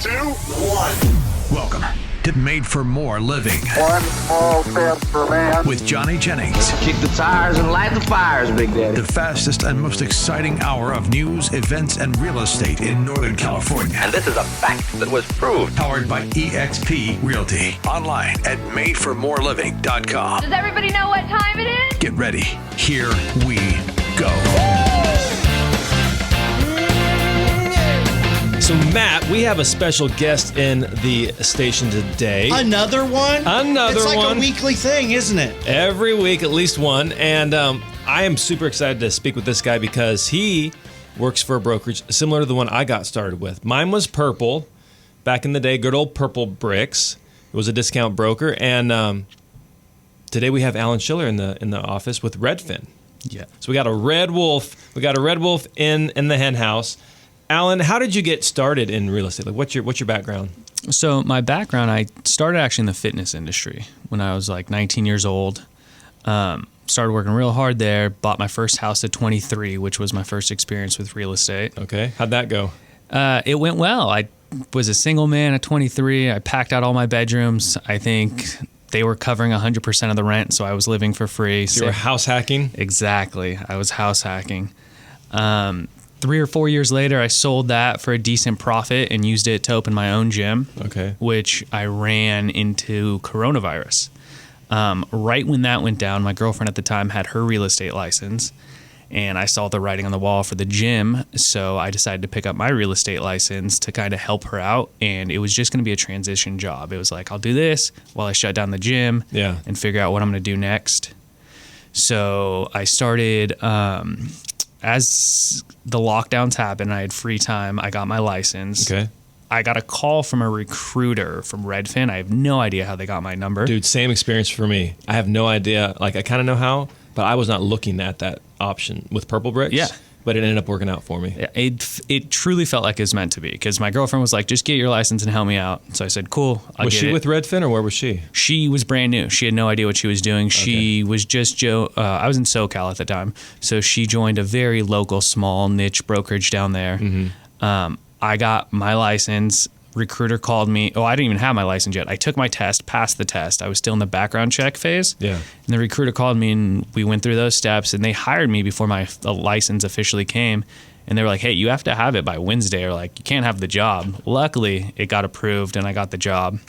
2, 1. Welcome to Made for More Living. One small step for man. With Johnny Jennings. Kick the tires and light the fires, Big Daddy. The fastest and most exciting hour of news, events, and real estate in Northern California. And this is a fact that was proved. Powered by eXp Realty. Online at madeformoreliving.com. Does everybody know what time it is? Get ready. Here we go. So, Matt, we have a special guest in the station today. Another one? Another one. It's like one. a weekly thing, isn't it? Every week, at least one. And I am super excited to speak with this guy because he works for a brokerage similar to the one I got started with. Mine was Purple. Back in the day, good old Purple Bricks. It was a discount broker. And today we have Alan Schiller in the office with Redfin. Yeah. So we got a red wolf. We got a red wolf in the hen house. Alan, how did you get started in real estate? Like, what's your background? So my background, I started actually in the fitness industry when I was like 19 years old. Started working real hard there. Bought my first house at 23, which was my first experience with real estate. Okay, how'd that go? It went well. I was a single man at 23. I packed out all my bedrooms. I think they were covering 100% of the rent, so I was living for free. So you were house hacking? Exactly. I was house hacking. 3 or 4 years later, I sold that for a decent profit and used it to open my own gym, which I ran into coronavirus. Right when that went down, my girlfriend at the time had her real estate license, and I saw the writing on the wall for the gym, so I decided to pick up my real estate license to kind of help her out, and it was just going to be a transition job. It was like, I'll do this while I shut down the gym and figure out what I'm going to do next. So I started... as the lockdowns happened, I had free time. I got my license. Okay. I got a call from a recruiter from Redfin. I have no idea how they got my number. Dude, same experience for me. I have no idea. Like, I kind of know how, but I was not looking at that option with Purple Bricks. Yeah. But it ended up working out for me. It truly felt like it was meant to be because my girlfriend was like, just get your license and help me out. So I said, cool, I'll Was get she it. with Redfin or where was she? She was brand new. She had no idea what she was doing. She was just I was in SoCal at the time. So she joined a very local, small niche brokerage down there. Mm-hmm. I got my license. Recruiter called me. Oh, I didn't even have my license yet. I took my test, passed the test. I was still in the background check phase. Yeah. And the recruiter called me and we went through those steps and they hired me before my license officially came. And they were like, hey, you have to have it by Wednesday or like you can't have the job. Luckily, it got approved and I got the job.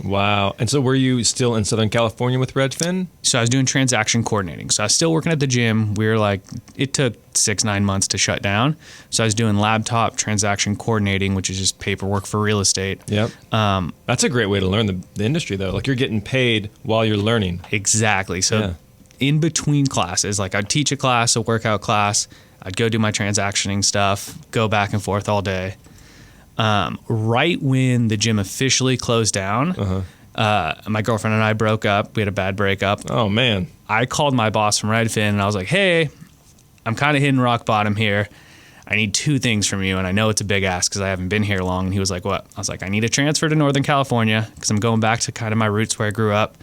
Wow. And so were you still in Southern California with Redfin? So I was doing transaction coordinating. So I was still working at the gym. We were like, it took 6-9 months to shut down. So I was doing laptop transaction coordinating, which is just paperwork for real estate. Yep. That's a great way to learn the industry, though. Like, you're getting paid while you're learning. Exactly. So in between classes, like I'd teach a class, a workout class. I'd go do my transactioning stuff, go back and forth all day. Right when the gym officially closed down, my girlfriend and I broke up. We had a bad breakup. Oh, man. I called my boss from Redfin and I was like, hey, I'm kind of hitting rock bottom here. I need 2 things from you. And I know it's a big ask because I haven't been here long. And he was like, what? I was like, I need a transfer to Northern California because I'm going back to kind of my roots where I grew up.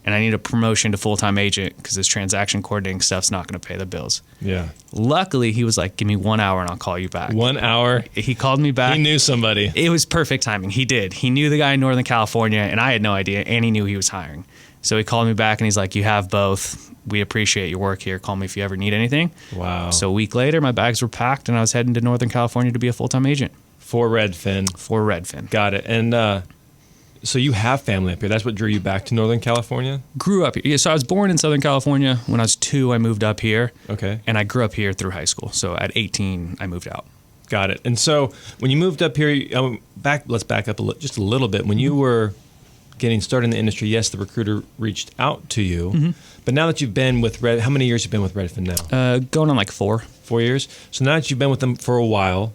And I need a promotion to full-time agent because this transaction coordinating stuff's not going to pay the bills. Yeah. Luckily, he was like, give me 1 hour and I'll call you back. 1 hour? He called me back. He knew somebody. It was perfect timing. He did. He knew the guy in Northern California, and I had no idea, and he knew he was hiring. So he called me back, and he's like, you have both. We appreciate your work here. Call me if you ever need anything. Wow. So a week later, my bags were packed, and I was heading to Northern California to be a full-time agent. For Redfin. For Redfin. Got it. And so you have family up here. That's what drew you back to Northern California? Grew up here. Yeah, so I was born in Southern California. When I was 2, I moved up here. Okay. And I grew up here through high school. So at 18, I moved out. Got it. And so when you moved up here, let's back up just a little bit. When you were getting started in the industry, yes, the recruiter reached out to you. Mm-hmm. But now that you've been with how many years have you been with Redfin now? Going on like 4. 4 years. So now that you've been with them for a while,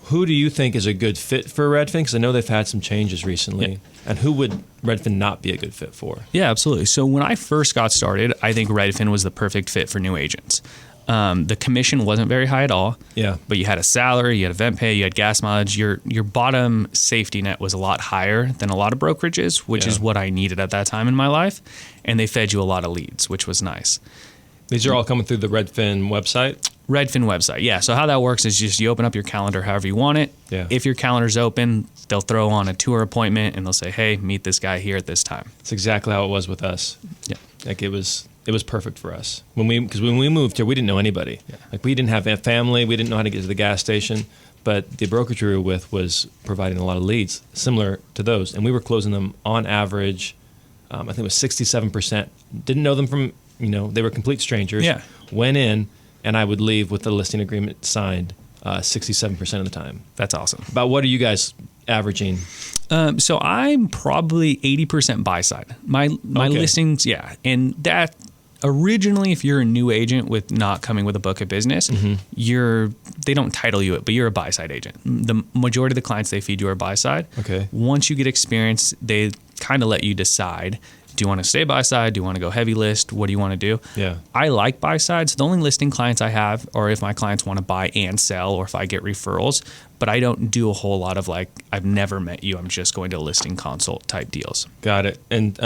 who do you think is a good fit for Redfin? Because I know they've had some changes recently. Yeah. And who would Redfin not be a good fit for? Yeah, absolutely. So when I first got started, I think Redfin was the perfect fit for new agents. The commission wasn't very high at all. Yeah. But you had a salary, you had event pay, you had gas mileage. Your bottom safety net was a lot higher than a lot of brokerages, which is what I needed at that time in my life. And they fed you a lot of leads, which was nice. These are all coming through the Redfin website? Redfin website. Yeah. So how that works is just you open up your calendar however you want it. Yeah. If your calendar's open, they'll throw on a tour appointment and they'll say, hey, meet this guy here at this time. It's exactly how it was with us. Yeah. Like it was perfect for us because when we moved here, we didn't know anybody. Yeah. Like we didn't have a family, we didn't know how to get to the gas station. But the brokerage we were with was providing a lot of leads similar to those, and we were closing them on average. I think it was 67%. Didn't know them from they were complete strangers. Yeah. Went in, and I would leave with the listing agreement signed 67% of the time. That's awesome. About what are you guys averaging? So I'm probably 80% buy side. My Okay. listings, yeah, and that originally, if you're a new agent with not coming with a book of business, they don't title you it, but you're a buy side agent. The majority of the clients they feed you are buy side. Okay. Once you get experience, they kind of let you decide. Do you want to stay buy side? Do you want to go heavy list? What do you want to do? Yeah. I like buy sides. The only listing clients I have are if my clients want to buy and sell or if I get referrals, but I don't do a whole lot of like, I've never met you. I'm just going to listing consult type deals. Got it. And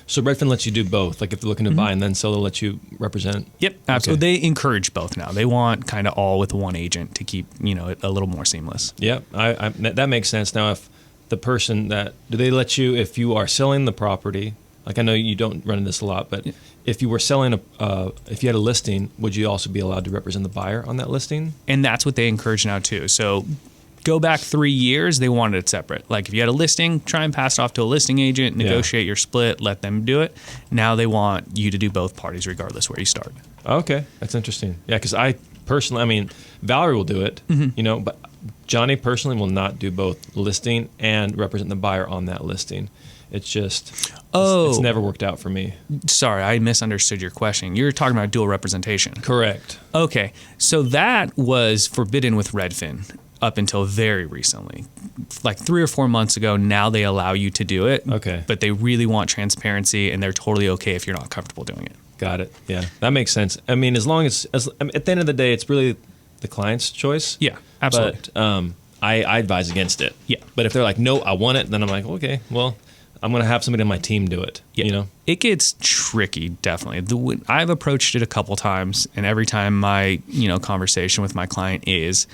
so Redfin lets you do both. Like if they're looking to buy and then sell, they'll let you represent. Yep, absolutely. They encourage both now. They want kind of all with one agent to keep it a little more seamless. Yep, that makes sense. Now, if the person do they let you if you are selling the property? Like I know you don't run into this a lot, but if you were selling if you had a listing, would you also be allowed to represent the buyer on that listing? And that's what they encourage now too. So go back 3 years, they wanted it separate. Like if you had a listing, try and pass it off to a listing agent, negotiate your split, let them do it. Now they want you to do both parties regardless where you start. Okay, that's interesting. Yeah, because I personally, Valerie will do it, but Johnny personally will not do both listing and represent the buyer on that listing. It's just, it's never worked out for me. Sorry, I misunderstood your question. You're talking about dual representation. Correct. Okay, so that was forbidden with Redfin up until very recently. Like 3 or 4 months ago, now they allow you to do it. Okay. But they really want transparency, and they're totally okay if you're not comfortable doing it. Got it. Yeah, that makes sense. As long as at the end of the day, it's really the client's choice. Yeah, absolutely. But I advise against it. Yeah. But if they're like, no, I want it, then I'm like, okay, well, I'm going to have somebody on my team do it. Yeah. It gets tricky, definitely. I've approached it a couple times, and every time my conversation with my client is,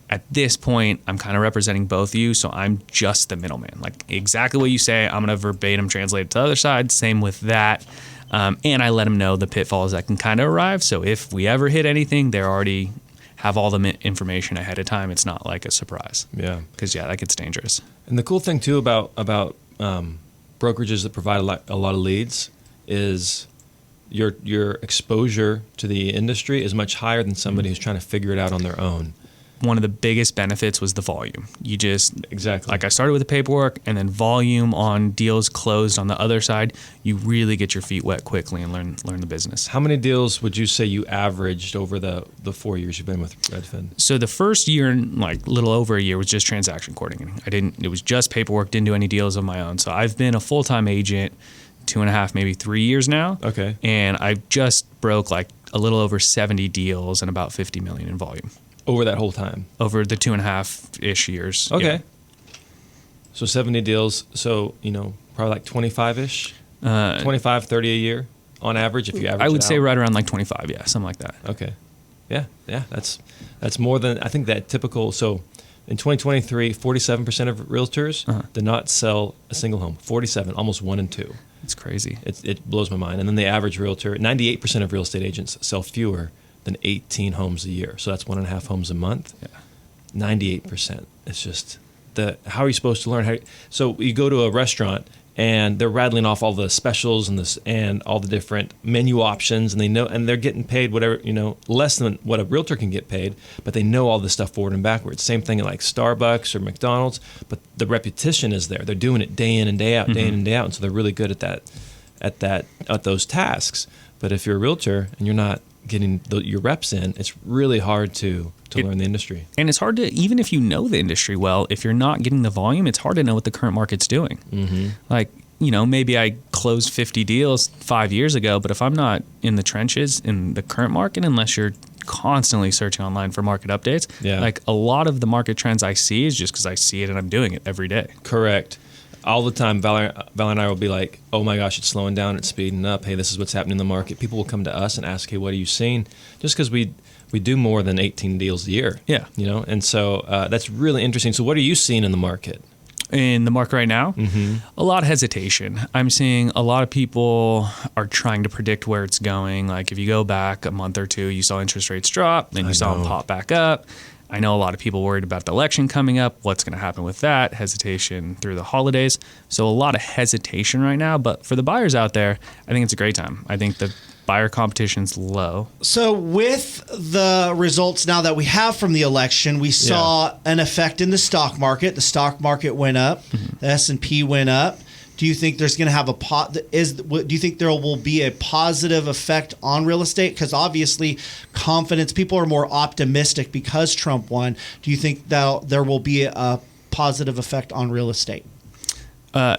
at this point, I'm kind of representing both of you, so I'm just the middleman. Like exactly what you say, I'm going to verbatim translate it to the other side. Same with that. And I let them know the pitfalls that can kind of arrive. So if we ever hit anything, they already have all the information ahead of time. It's not like a surprise. Yeah. Because, that gets dangerous. And the cool thing, too, about brokerages that provide a lot of leads is your exposure to the industry is much higher than somebody who's trying to figure it out on their own. One of the biggest benefits was the volume. You just exactly like I started with the paperwork and then volume on deals closed on the other side. You really get your feet wet quickly and learn the business. How many deals would you say you averaged over the 4 years you've been with Redfin? So the first year, like a little over a year, was just transaction coordinating. It was just paperwork. Didn't do any deals of my own. So I've been a full-time agent 2.5, maybe 3 years now. Okay. And I just broke like a little over 70 deals and about 50 million in volume. Over that whole time? Over the 2.5-ish years. Okay. Yeah. So 70 deals, so, probably like 25-ish? 25, 30 a year on average if you average I would it say out? right around like 25, yeah, something like that. Okay. Yeah, that's more than, I think that typical, so in 2023, 47% of realtors did not sell a single home. 47, almost 1 in 2. It's crazy. It blows my mind. And then the average realtor, 98% of real estate agents sell fewer than 18 homes a year. So that's 1.5 homes a month. Yeah. 98%. It's just how are you supposed to learn? So you go to a restaurant and they're rattling off all the specials and all the different menu options, and they're getting paid whatever, less than what a realtor can get paid, but they know all this stuff forward and backwards. Same thing at like Starbucks or McDonald's, but the repetition is there. They're doing it day in and day out, day in and day out, and so they're really good at those tasks. But if you're a realtor and you're not getting your reps in, it's really hard to learn the industry. And it's hard to, even if you know the industry well, if you're not getting the volume, it's hard to know what the current market's doing. Mm-hmm. Like, maybe I closed 50 deals 5 years ago, but if I'm not in the trenches in the current market, unless you're constantly searching online for market updates, like a lot of the market trends I see is just because I see it and I'm doing it every day. Correct. All the time, Val and I will be like, oh my gosh, it's slowing down, it's speeding up. Hey, this is what's happening in the market. People will come to us and ask, hey, what are you seeing? Just because we we do more than 18 deals a year. Yeah. And so that's really interesting. So what are you seeing in the market? In the market right now, a lot of hesitation. I'm seeing a lot of people are trying to predict where it's going. Like if you go back a month or two, you saw interest rates drop, then you saw them pop back up. I know a lot of people worried about the election coming up. What's going to happen with that? Hesitation through the holidays. So a lot of hesitation right now. But for the buyers out there, I think it's a great time. I think the buyer competition's low. So with the results now that we have from the election, we saw an effect in the stock market. The stock market went up. The S&P went up. Do you think there's going to have do you think there will be a positive effect on real estate? Because obviously confidence, people are more optimistic because Trump won. Do you think that there will be a positive effect on real estate?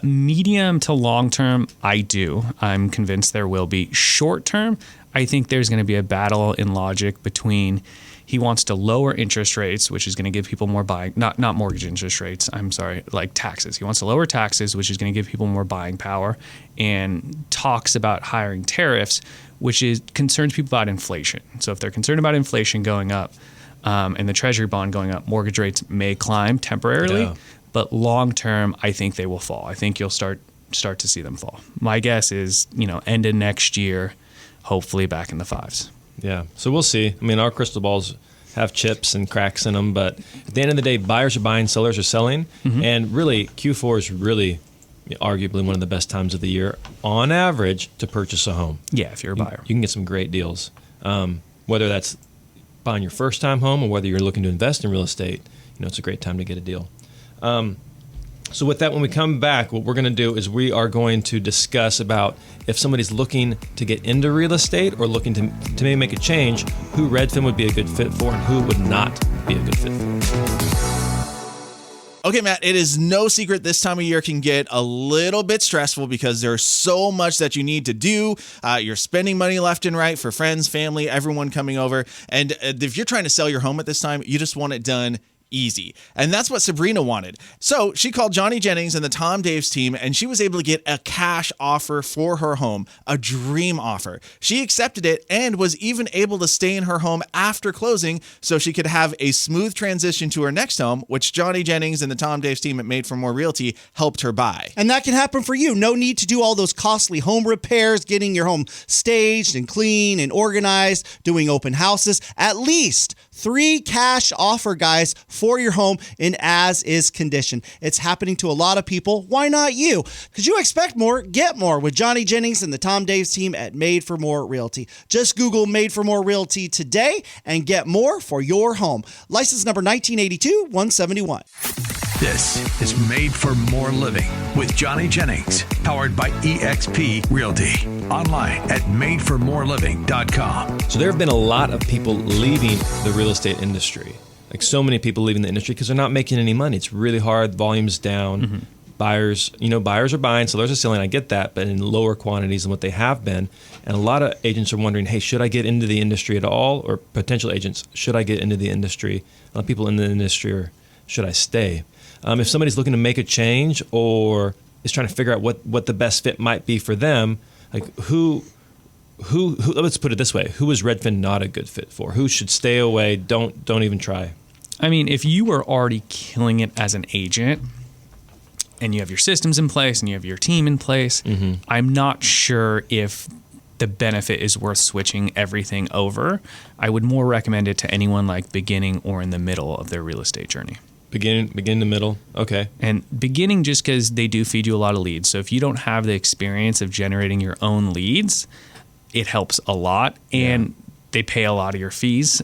Medium to long term, I do. I'm convinced there will be. Short term, I think there's going to be a battle in logic between he wants to lower interest rates, which is going to give people more buying, not mortgage interest rates, I'm sorry, like taxes. He wants to lower taxes, which is going to give people more buying power, and talks about hiring tariffs, which concerns people about inflation. So if they're concerned about inflation going up and the treasury bond going up, mortgage rates may climb temporarily. Yeah. But long term, I think they will fall. I think you'll start to see them fall. My guess is, end of next year, hopefully back in the 5s. Yeah. So we'll see. I mean, our crystal balls have chips and cracks in them, but at the end of the day, buyers are buying, sellers are selling. And really, Q4 is really arguably one of the best times of the year on average to purchase a home. Yeah, if you're a buyer. You can get some great deals. Whether that's buying your first time home or whether you're looking to invest in real estate, it's a great time to get a deal. So with that, when we come back, what we're going to do is we are going to discuss about if somebody's looking to get into real estate or looking to maybe make a change, who Redfin would be a good fit for and who would not be a good fit for. Okay, Matt, it is no secret this time of year can get a little bit stressful because there's so much that you need to do. You're spending money left and right for friends, family, everyone coming over. And if you're trying to sell your home at this time, you just want it done easy. And that's what Sabrina wanted. So she called Johnny Jennings and the Tom Daves team, and she was able to get a cash offer for her home, a dream offer. She accepted it and was even able to stay in her home after closing so she could have a smooth transition to her next home, which Johnny Jennings and the Tom Daves team at Made for More Realty helped her buy. And that can happen for you. No need to do all those costly home repairs, getting your home staged and clean and organized, doing open houses. At least 3 cash offer guys for your home in as-is condition. It's happening to a lot of people. Why not you? Because you expect more, get more with Johnny Jennings and the Tom Daves team at Made for More Realty. Just Google Made for More Realty today and get more for your home. License number 1982-171. This is Made for More Living with Johnny Jennings, powered by eXp Realty. Online at madeformoreliving.com. So there have been a lot of people leaving the real estate industry. Like so many people leaving the industry because they're not making any money. It's really hard. Volume's down. Buyers are buying, sellers are selling. I get that, but in lower quantities than what they have been. And a lot of agents are wondering, hey, should I get into the industry at all? Or potential agents, should I get into the industry? A lot of people in the industry, or should I stay? If somebody's looking to make a change or is trying to figure out what the best fit might be for them, like who let's put it this way, who is Redfin not a good fit for? Who should stay away? Don't even try. I mean, if you were already killing it as an agent and you have your systems in place and you have your team in place, I'm not sure if the benefit is worth switching everything over. I would more recommend it to anyone like beginning or in the middle of their real estate journey. Begin the middle. Okay. And beginning just because they do feed you a lot of leads. So if you don't have the experience of generating your own leads, it helps a lot. And they pay a lot of your fees,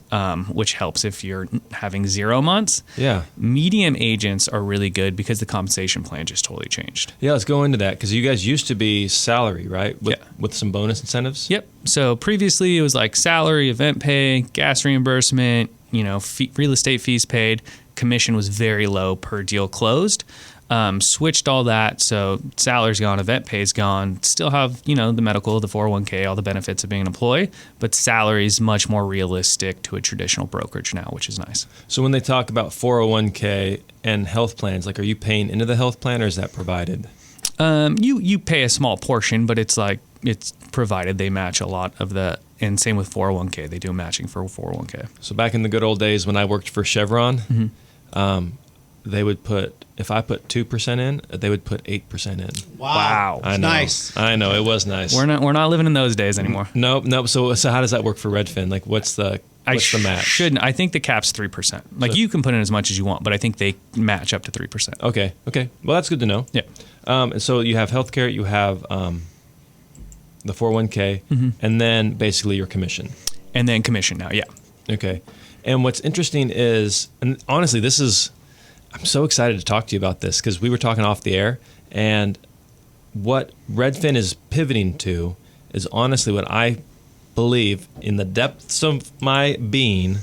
which helps if you're having 0 months. Yeah. Medium agents are really good because the compensation plan just totally changed. Yeah, let's go into that because you guys used to be salary, right? With some bonus incentives? Yep. So previously it was like salary, event pay, gas reimbursement, real estate fees paid. Commission was very low per deal closed. Switched all that, so salary's gone, event pay's gone. Still have, the medical, the 401k, all the benefits of being an employee, but salary's much more realistic to a traditional brokerage now, which is nice. So when they talk about 401k and health plans, like are you paying into the health plan or is that provided? You pay a small portion, but it's provided. They match a lot of the And same with 401k. They do matching for 401k. So back in the good old days when I worked for Chevron, they would put, if I put 2% in, they would put 8% in. Wow. I know. Nice. I know. It was nice. We're not living in those days anymore. Nope. So how does that work for Redfin? Like, what's the match? Shouldn't. I think the cap's 3%. Like, you can put in as much as you want, but I think they match up to 3%. Okay. Well, that's good to know. Yeah. And so you have healthcare, you have the 401k, and then basically your commission. And then commission now, yeah. Okay. And what's interesting is, and honestly, I'm so excited to talk to you about this because we were talking off the air, and what Redfin is pivoting to is honestly what I believe in the depths of my being,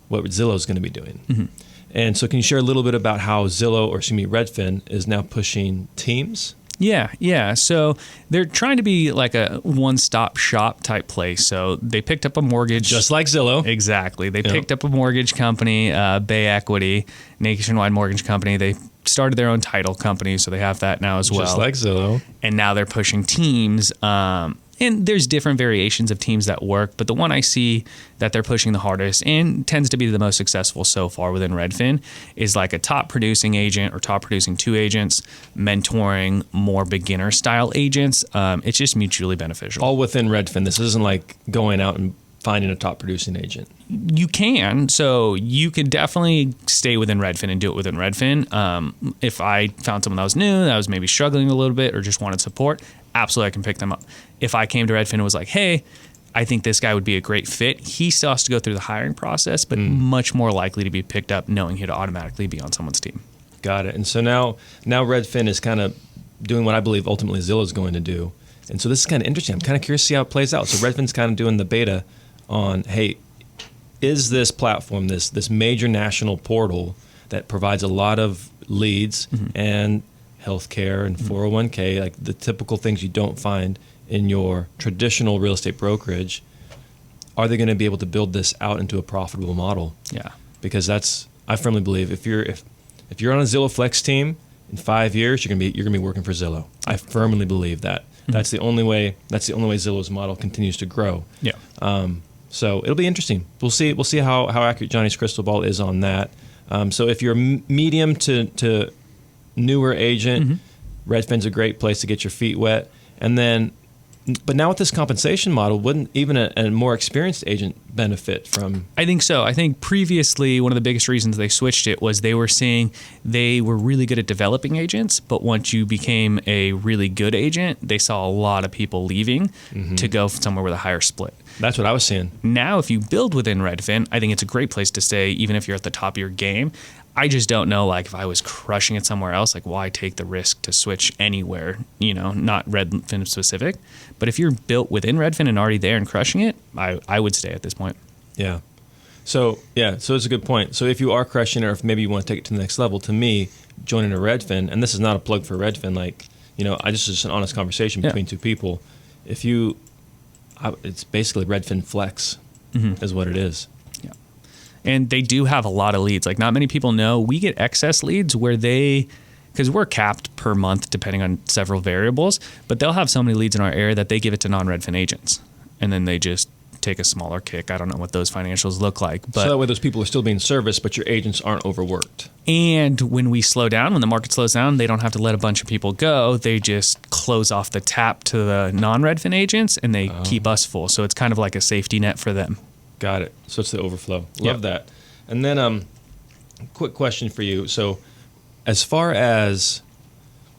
what Zillow is going to be doing. And so can you share a little bit about how Redfin is now pushing teams? Yeah. So they're trying to be like a one-stop shop type place. So they picked up a mortgage. Just like Zillow. Exactly. They picked up a mortgage company, Bay Equity, nationwide mortgage company. They started their own title company, so they have that now as well. Just like Zillow. And now they're pushing teams. And there's different variations of teams that work, but the one I see that they're pushing the hardest and tends to be the most successful so far within Redfin is like a top producing agent or top producing 2 agents mentoring more beginner style agents. It's just mutually beneficial. All within Redfin. This isn't like going out and finding a top producing agent. You can. So you can definitely stay within Redfin and do it within Redfin. If I found someone that was new, that was maybe struggling a little bit or just wanted support, absolutely I can pick them up. If I came to Redfin and was like, hey, I think this guy would be a great fit, he still has to go through the hiring process, but much more likely to be picked up knowing he'd automatically be on someone's team. Got it. And so now Redfin is kind of doing what I believe ultimately Zillow is going to do. And so this is kind of interesting. I'm kind of curious to see how it plays out. So Redfin's kind of doing the beta on, hey, is this platform, this major national portal that provides a lot of leads and healthcare and 401k, like the typical things you don't find in your traditional real estate brokerage, are they going to be able to build this out into a profitable model? Yeah. Because I firmly believe if you're on a Zillow Flex team in 5 years, you're going to be working for Zillow. I firmly believe that. That's the only way Zillow's model continues to grow. Yeah. So it'll be interesting. We'll see how accurate Johnny's crystal ball is on that. So if you're a medium to newer agent, Redfin's a great place to get your feet wet. And then, but now with this compensation model, wouldn't even a more experienced agent benefit from? I think so. I think previously one of the biggest reasons they switched it was they were seeing they were really good at developing agents, but once you became a really good agent, they saw a lot of people leaving to go somewhere with a higher split. That's what I was seeing. Now, if you build within Redfin, I think it's a great place to stay, even if you're at the top of your game. I just don't know, like, if I was crushing it somewhere else, like, why take the risk to switch anywhere, not Redfin specific. But if you're built within Redfin and already there and crushing it, I would stay at this point. Yeah. So it's a good point. So if you are crushing it, or if maybe you want to take it to the next level, to me, joining a Redfin, and this is not a plug for Redfin, just an honest conversation between two people. It's basically Redfin Flex is what it is. Yeah. And they do have a lot of leads. Like, not many people know we get excess leads where because we're capped per month depending on several variables, but they'll have so many leads in our area that they give it to non-Redfin agents. And then they just take a smaller kick. I don't know what those financials look like. But so that way those people are still being serviced, but your agents aren't overworked. And when we slow down, when the market slows down, they don't have to let a bunch of people go. They just close off the tap to the non-Redfin agents, and they keep us full. So it's kind of like a safety net for them. Got it. So it's the overflow. Love that. And then quick question for you. So as far as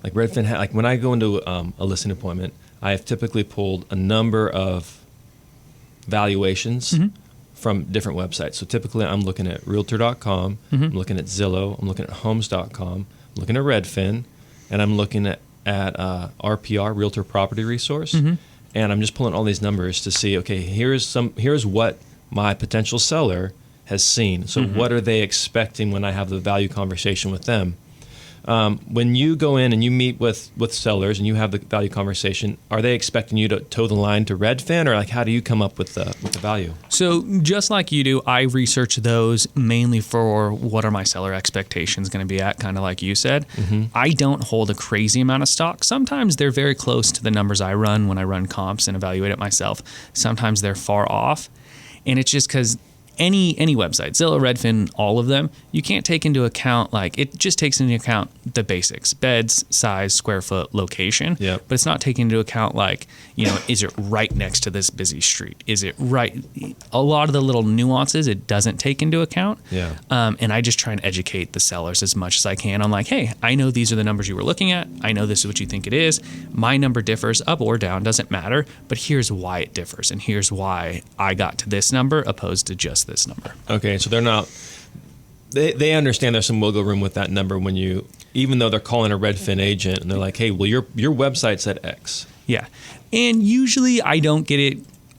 like Redfin, like when I go into a listing appointment, I have typically pulled a number of valuations from different websites. So typically I'm looking at realtor.com, I'm looking at Zillow, I'm looking at homes.com, I'm looking at Redfin, and I'm looking at RPR, Realtor Property Resource, and I'm just pulling all these numbers to see, okay, here's what my potential seller has seen. So what are they expecting when I have the value conversation with them? When you go in and you meet with sellers and you have the value conversation, are they expecting you to toe the line to Redfin, or like how do you come up with the value? So just like you do, I research those mainly for what are my seller expectations going to be at, kind of like you said. I don't hold a crazy amount of stock. Sometimes they're very close to the numbers I run when I run comps and evaluate it myself. Sometimes they're far off. And it's just because any website, Zillow, Redfin, all of them, you can't take into account, like, it just takes into account the basics: beds, size, square foot, location. Yep. But it's not taking into account, like, is it right next to this busy street? Is it right? A lot of the little nuances it doesn't take into account. Yeah. And I just try and educate the sellers as much as I can on, like, hey, I know these are the numbers you were looking at. I know this is what you think it is. My number differs up or down, doesn't matter. But here's why it differs, and here's why I got to this number opposed to just this number. Okay, so they're not. They understand there's some wiggle room with that number when you, even though they're calling a Redfin agent and they're like, hey, well, your website said X. Yeah, and usually I don't get it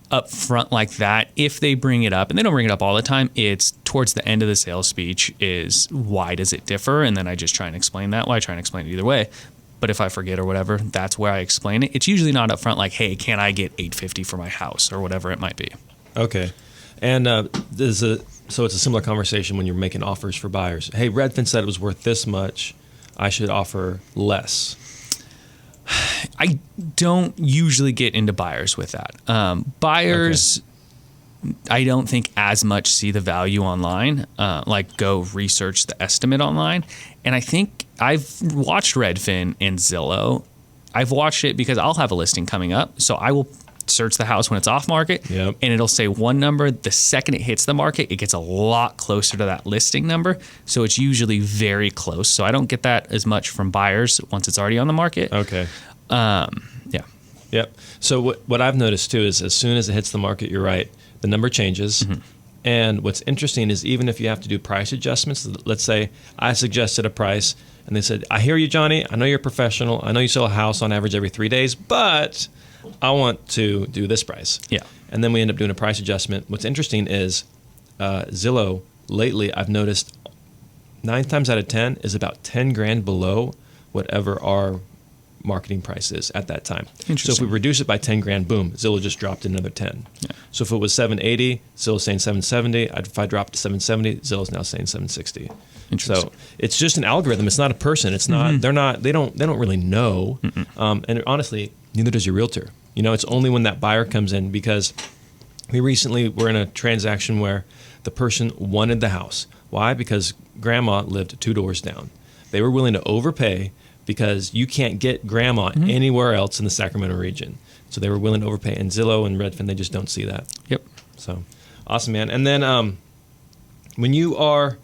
up front like that. If they bring it up, and they don't bring it up all the time, it's towards the end of the sales speech is why does it differ, and then I just try and explain that. Well, I try and explain it either way. But if I forget or whatever, that's where I explain it. It's usually not up front like, hey, can I get $850 for my house or whatever it might be. Okay. And so it's a similar conversation when you're making offers for buyers. Hey, Redfin said it was worth this much. I should offer less. I don't usually get into buyers with that. Buyers, okay, I don't think as much see the value online, like go research the estimate online. And I think I've watched Redfin and Zillow. I've watched it because I'll have a listing coming up. So I will search the house when it's off market, yep, and it'll say one number. The second it hits the market, it gets a lot closer to that listing number. So it's usually very close. So I don't get that as much from buyers once it's already on the market. Okay. Yeah. Yep. So what I've noticed too is as soon as it hits the market, you're right, the number changes. Mm-hmm. And what's interesting is even if you have to do price adjustments, let's say I suggested a price and they said, I hear you, Johnny. I know you're a professional. I know you sell a house on average every 3 days, but I want to do this price. Yeah. And then we end up doing a price adjustment. What's interesting is Zillow lately, I've noticed 9 times out of 10 is about 10 grand below whatever our marketing price is at that time. So if we reduce it by 10 grand, boom, Zillow just dropped another 10. Yeah. So if it was 780, Zillow's saying 770. If I dropped to 770, Zillow's now saying 760. So it's just an algorithm. It's not a person. It's not. Mm-hmm. They don't really know. And honestly, neither does your realtor. It's only when that buyer comes in, because we recently were in a transaction where the person wanted the house. Why? Because grandma lived 2 doors down. They were willing to overpay because you can't get grandma anywhere else in the Sacramento region. So they were willing to overpay. And Zillow and Redfin, they just don't see that. Yep. So awesome, man. And then when you're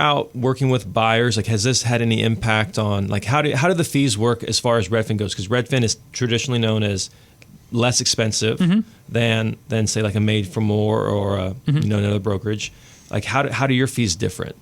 out working with buyers, like, has this had any impact on, like, how do the fees work as far as Redfin goes? Because Redfin is traditionally known as less expensive than say like a Made for More or another brokerage. Like, how do your fees differ?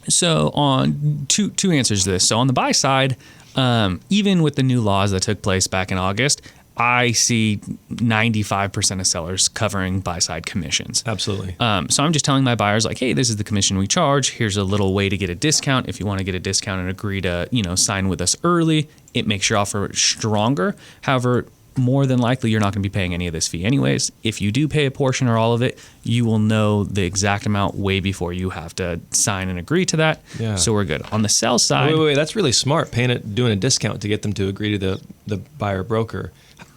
So on two answers to this. So on the buy side, even with the new laws that took place back in August, I see 95% of sellers covering buy-side commissions. Absolutely. So I'm just telling my buyers, like, hey, this is the commission we charge. Here's a little way to get a discount. If you want to get a discount and agree to, sign with us early, it makes your offer stronger. However, more than likely, you're not going to be paying any of this fee anyways. If you do pay a portion or all of it, you will know the exact amount way before you have to sign and agree to that. Yeah. So we're good. On the sell side... Wait, that's really smart, doing a discount to get them to agree to the buyer broker.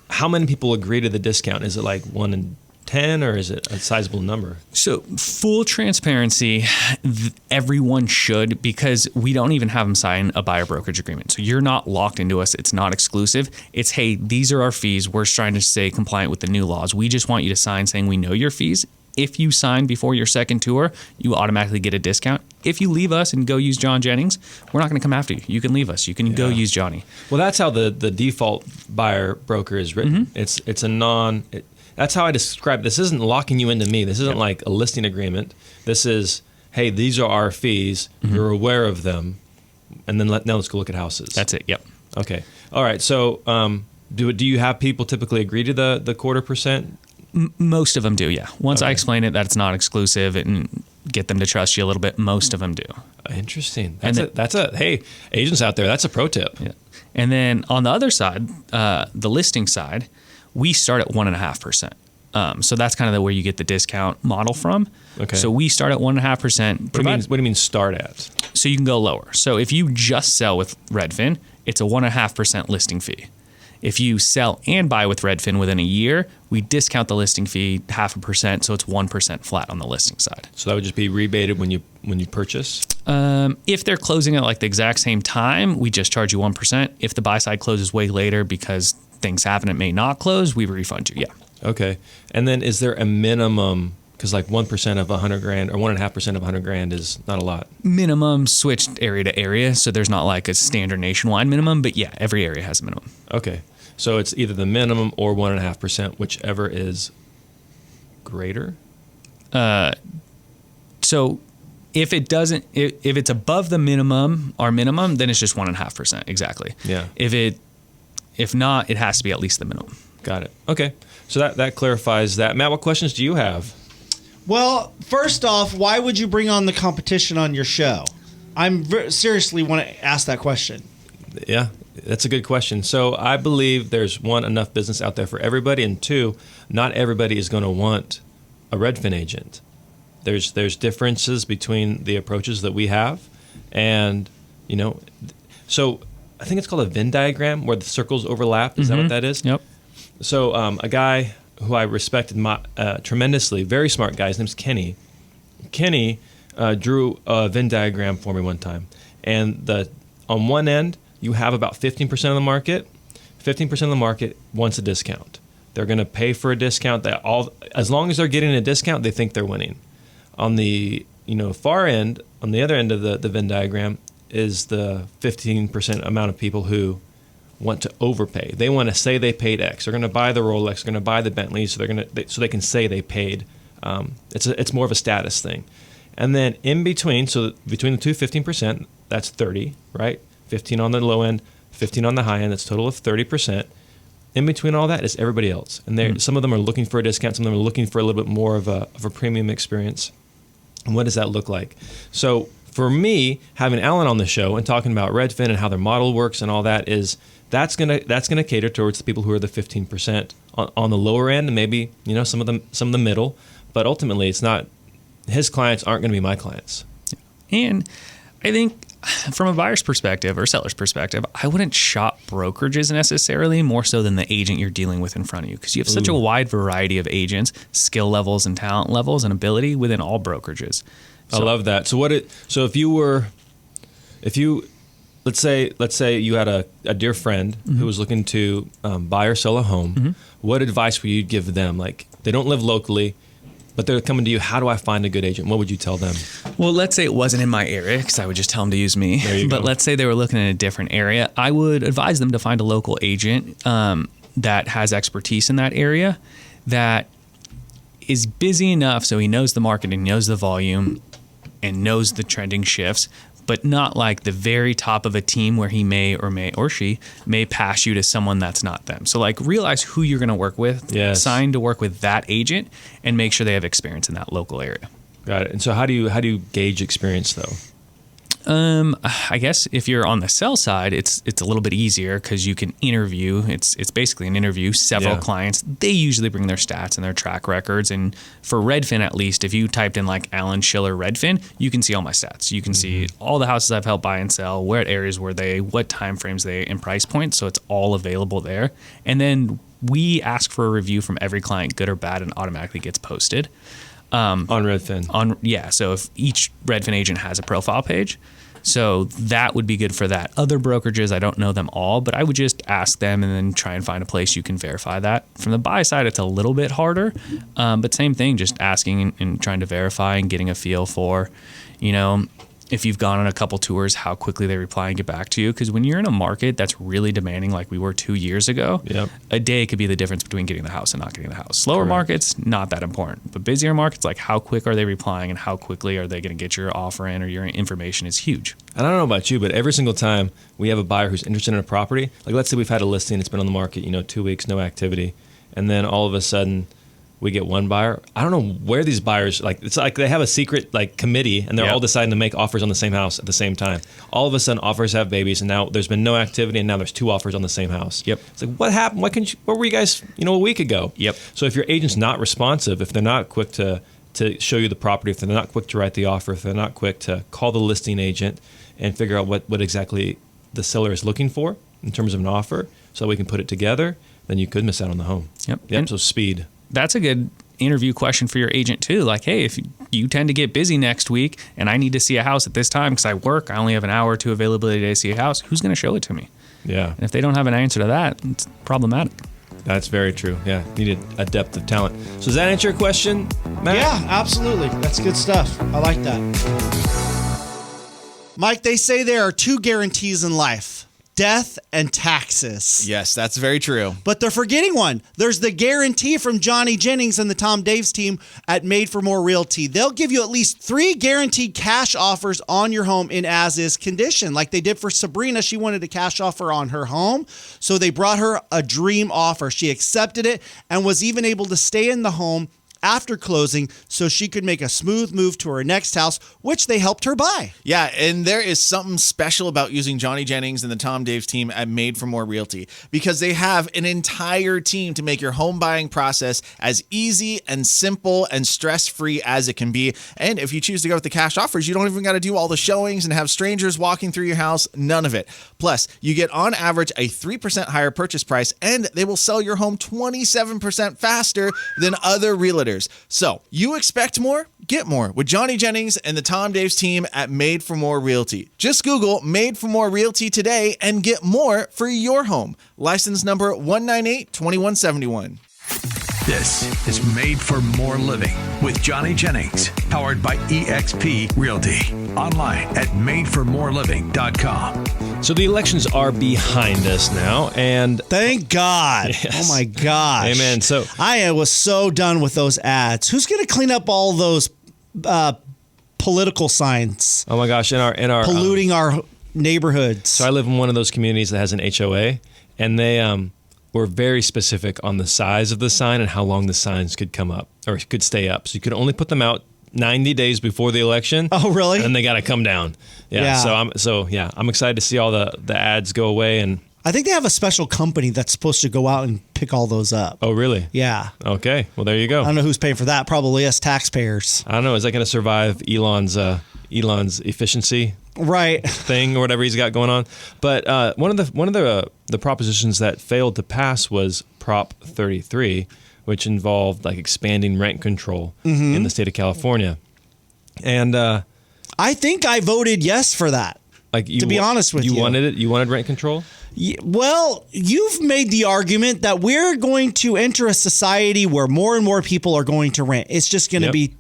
How many people agree to the discount? Is it like 1 in 10, or is it a sizable number? So full transparency, everyone should, because we don't even have them sign a buyer brokerage agreement. So you're not locked into us. It's not exclusive. It's, hey, these are our fees. We're trying to stay compliant with the new laws. We just want you to sign saying we know your fees. If you sign before your second tour, you automatically get a discount. If you leave us and go use John Jennings, we're not going to come after you. You can leave us. You can go use Johnny. Well, that's how the default buyer broker is written. It's a that's how I describe it. This isn't locking you into me. This isn't like a listing agreement. This is, hey, these are our fees. You're aware of them. And then now let's go look at houses. That's it. Yep. Okay. All right. So do you have people typically agree to the 0.25%? Most of them do, yeah. Once I explain it, that it's not exclusive, and get them to trust you a little bit. Most of them do. Interesting. Hey, agents out there, that's a pro tip. Yeah. And then on the other side, the listing side, we start at 1.5%. So that's kind of where you get the discount model from. Okay. So we start at 1.5%. What do you mean start at? So you can go lower. So if you just sell with Redfin, it's a 1.5% listing fee. If you sell and buy with Redfin within a year, we discount the listing fee 0.5%, so it's 1% flat on the listing side. So that would just be rebated when you purchase? If they're closing at like the exact same time, we just charge you 1%. If the buy side closes way later because things happen, it may not close, we refund you. Yeah. Okay. And then is there a minimum? Because like 1% of $100,000 or 1.5% of $100,000 is not a lot. Minimum switched area to area, so there's not like a standard nationwide minimum, but yeah, every area has a minimum. Okay. So it's either the minimum or 1.5%, whichever is greater? So if it's above the minimum, our minimum, then it's just 1.5%. Exactly. Yeah. If not, it has to be at least the minimum. Got it. Okay. So that clarifies that. Matt, what questions do you have? Well, first off, why would you bring on the competition on your show? Seriously want to ask that question. Yeah, that's a good question. So I believe there's one, enough business out there for everybody, and two, not everybody is going to want a Redfin agent. There's differences between the approaches that we have, and so I think it's called a Venn diagram where the circles overlap. Is that what that is? Yep. So a guy who I respected tremendously, very smart guy, his name's Kenny. Kenny drew a Venn diagram for me one time, and on one end you have about 15% of the market. 15% of the market wants a discount. They're going to pay for a discount. As long as they're getting a discount, they think they're winning. On the far end, on the other end of the Venn diagram, is the 15% amount of people who want to overpay. They want to say they paid X. They're going to buy the Rolex. They're going to buy the Bentley. So they can say they paid. It's more of a status thing. And then in between, so between the two, 15%, that's 30, right? 15 on the low end, 15 on the high end. That's a total of 30%. In between all that is everybody else. And some of them are looking for a discount. Some of them are looking for a little bit more of a premium experience. And what does that look like? So for me, having Alan on the show and talking about Redfin and how their model works and all that that's gonna cater towards the people who are the 15% on the lower end, and maybe some of the middle. But ultimately, it's not. His clients aren't going to be my clients. And I think from a buyer's perspective or seller's perspective, I wouldn't shop brokerages necessarily more so than the agent you're dealing with in front of you, because you have such a wide variety of agents, skill levels and talent levels and ability within all brokerages. I love that. So let's say you had a dear friend who was looking to buy or sell a home. What advice would you give them? Like, they don't live locally, but they're coming to you. How do I find a good agent? What would you tell them? Well, let's say it wasn't in my area, because I would just tell them to use me. There you but go. Let's say they were looking in a different area. I would advise them to find a local agent that has expertise in that area, that is busy enough so he knows the market and knows the volume and knows the trending shifts, but not like the very top of a team where he may or she may pass you to someone that's not them. So like, realize who you're going to work with, sign to work with that agent, and make sure they have experience in that local area. Got it. And so how do you gauge experience though? I guess if you're on the sell side, it's a little bit easier because you can interview. It's basically an interview. Several clients, they usually bring their stats and their track records. And for Redfin, at least, if you typed in like Alan Schiller Redfin, you can see all my stats. You can see all the houses I've helped buy and sell, what areas were they, what time frames they, and price points. So it's all available there. And then we ask for a review from every client, good or bad, and automatically gets posted. On Redfin. So if each Redfin agent has a profile page, so that would be good for that. Other brokerages, I don't know them all, but I would just ask them and then try and find a place you can verify that. From the buy side, it's a little bit harder, but same thing, just asking and trying to verify and getting a feel for, if you've gone on a couple tours, how quickly they reply and get back to you. Because when you're in a market that's really demanding, like we were 2 years ago, a day could be the difference between getting the house and not getting the house. Slower markets, not that important. But busier markets, like how quick are they replying and how quickly are they going to get your offer in or your information is huge. And I don't know about you, but every single time we have a buyer who's interested in a property, like let's say we've had a listing, it's been on the market, 2 weeks, no activity. And then all of a sudden, We get one buyer. I don't know where these buyers, like, it's like they have a secret like committee and they're all deciding to make offers on the same house at the same time. All of a sudden offers have babies and now there's been no activity and now there's 2 offers on the same house. Yep. It's like, what happened? Where were you guys, a week ago? Yep. So if your agent's not responsive, if they're not quick to show you the property, if they're not quick to write the offer, if they're not quick to call the listing agent and figure out what exactly the seller is looking for in terms of an offer so we can put it together, then you could miss out on the home. Yep. So speed. That's a good interview question for your agent too. Like, hey, if you tend to get busy next week and I need to see a house at this time because I work, I only have an hour or 2 availability to see a house, who's going to show it to me? Yeah. And if they don't have an answer to that, it's problematic. That's very true. Yeah. Needed a depth of talent. So does that answer your question, Matt? Yeah, absolutely. That's good stuff. I like that. Mike, they say there are 2 guarantees in life: death and taxes. Yes, that's very true. But they're forgetting one. There's the guarantee from Johnny Jennings and the Tom Daves team at Made for More Realty. They'll give you at least 3 guaranteed cash offers on your home in as-is condition. Like they did for Sabrina. She wanted a cash offer on her home, so they brought her a dream offer. She accepted it and was even able to stay in the home after closing so she could make a smooth move to her next house, which they helped her buy. Yeah, and there is something special about using Johnny Jennings and the Tom Daves team at Made for More Realty because they have an entire team to make your home buying process as easy and simple and stress-free as it can be. And if you choose to go with the cash offers, you don't even got to do all the showings and have strangers walking through your house, none of it. Plus, you get on average a 3% higher purchase price and they will sell your home 27% faster than other realtors. So, you expect more? Get more with Johnny Jennings and the Tom Daves team at Made for More Realty. Just Google Made for More Realty today and get more for your home. License number 198-2171. This is Made for More Living with Johnny Jennings, powered by eXp Realty. Online at madeformoreliving.com. So the elections are behind us now, and thank God. Yes. Oh my gosh. Amen. So I was so done with those ads. Who's going to clean up all those political signs? Oh my gosh, in our polluting our neighborhoods. So I live in one of those communities that has an HOA, and they were very specific on the size of the sign and how long the signs could come up or could stay up. So you could only put them out 90 days before the election. Oh, really? And they got to come down. Yeah. I'm excited to see all the ads go away. And I think they have a special company that's supposed to go out and pick all those up. Oh, really? Yeah. Okay. Well, there you go. I don't know who's paying for that. Probably us taxpayers. I don't know. Is that going to survive Elon's efficiency thing or whatever he's got going on? But one of the propositions that failed to pass was Prop 33, which involved like expanding rent control in the state of California. And I think I voted yes for that. To be honest with you, you wanted it. You wanted rent control. Well, you've made the argument that we're going to enter a society where more and more people are going to rent. It's just going to be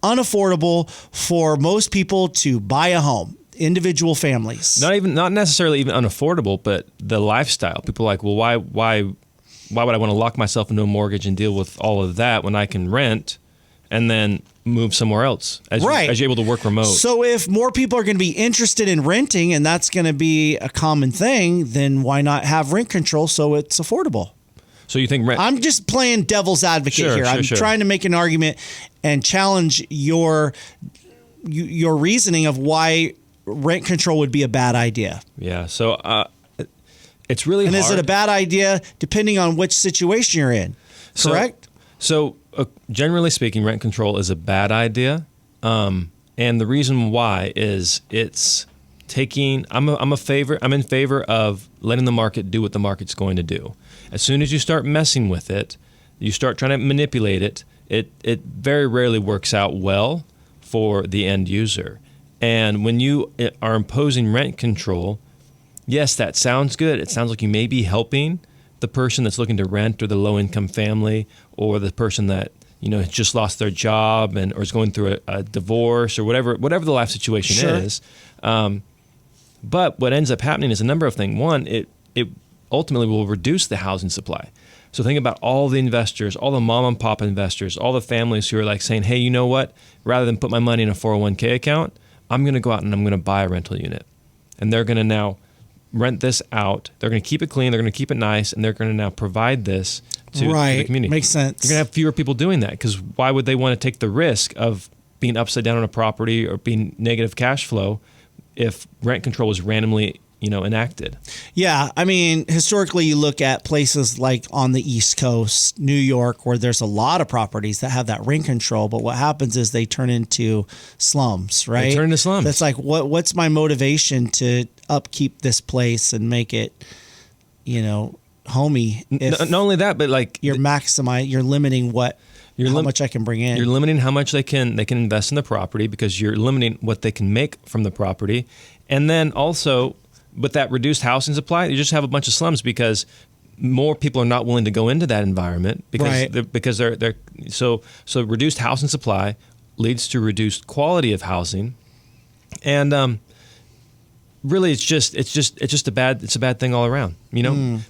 unaffordable for most people to buy a home. Individual families. Not necessarily even unaffordable, but the lifestyle. People are like, well, why would I want to lock myself into a mortgage and deal with all of that when I can rent and then move somewhere else as you're able to work remote? So if more people are going to be interested in renting and that's going to be a common thing, then why not have rent control so it's affordable? So you think rent? I'm just playing devil's advocate here. I'm trying to make an argument and challenge your reasoning of why rent control would be a bad idea. Yeah. So it's really hard. And is it a bad idea depending on which situation you're in? Correct? So generally speaking, rent control is a bad idea. And the reason why is it's taking, I'm in favor of letting the market do what the market's going to do. As soon as you start messing with it, you start trying to manipulate it, it very rarely works out well for the end user. And when you are imposing rent control, yes, that sounds good. It sounds like you may be helping the person that's looking to rent or the low-income family or the person that has just lost their job or is going through a divorce or whatever the life situation is. But what ends up happening is a number of things. One, it ultimately will reduce the housing supply. So think about all the investors, all the mom and pop investors, all the families who are like saying, hey, you know what? Rather than put my money in a 401k account, I'm going to go out and I'm going to buy a rental unit. And they're going to now rent this out. They're going to keep it clean. They're going to keep it nice. And they're going to now provide this to the community. Makes sense. You're going to have fewer people doing that because why would they want to take the risk of being upside down on a property or being negative cash flow if rent control is randomly, enacted? Yeah, I mean, historically, you look at places like on the East Coast, New York, where there's a lot of properties that have that rent control. But what happens is they turn into slums, right? They turn into slums. That's like, what's my motivation to upkeep this place and make it, homey? Not only that, but like you're limiting how much I can bring in. You're limiting how much they can invest in the property because you're limiting what they can make from the property, and then also with that reduced housing supply, you just have a bunch of slums because more people are not willing to go into that environment because they're so reduced housing supply leads to reduced quality of housing, and really it's just a bad thing all around,